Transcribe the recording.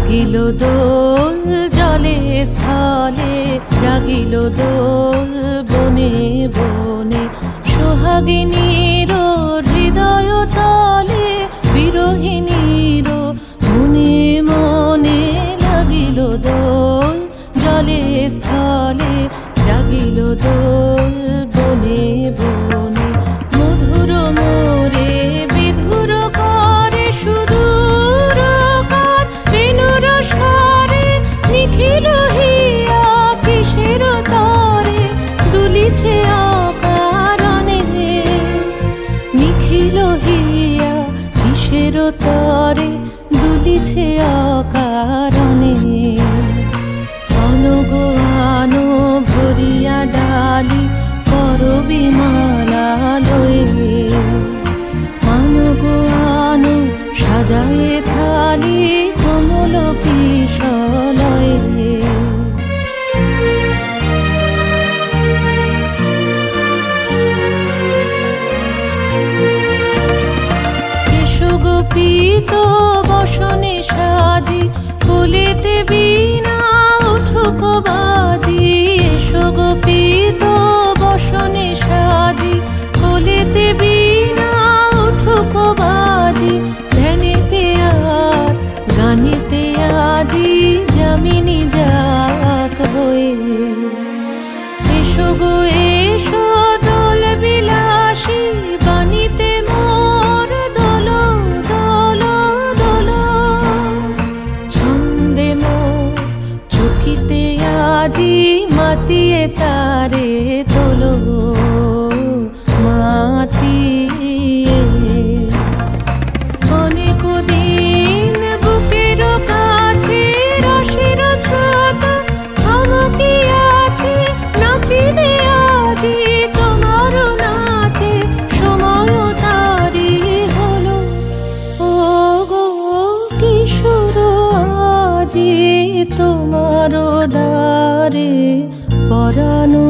জাগিল দোল জলে স্থলে, জাগিল দোল বনে বনে, সোহাগিনীর হৃদয় তলে, বিরহিণীর মনে মনে। লাগিল দোল জলে স্থলে, জাগিল দোল বনে বনে, মধুর মোরে বিধুর করে সুদূর কার, বেণুর স্বরে নিখিল হিয়া কিসের তরে দুলিছে অকারণে, নিখিল হিয়া কিসের তরে দুলিছে অকারণে। অনুগো আনো ভরিয়া ডালি করবি মালা লয়ে, অনুগো আনো সাজায়ে থালি কমল কিশলয়ে। গোপীত বসনে সাজি, কুলিতে বীণা উঠুক বাজি। এসো গোপীত বসনে সাজি, কুলিতে বীণা উঠুক বাজি। ধ্যানেতে আর গানেতে আজি যামিনী যাক হয়ে। এসো গো এসো দোল বিলাসী, বাণীতে মোর দোল দোল দোল। ছন্দে মোর চকিতে আজি মাতিয়ে তারে তোলো মাতিয়ে। অনেক দিন বুকের কাছে রসের ছোট থমকিয়াছে, নাচিবে আজি তোমার নাচে সময় তারি হলো। ও গো কিশোর আজি তোমার দ্বারে পরানো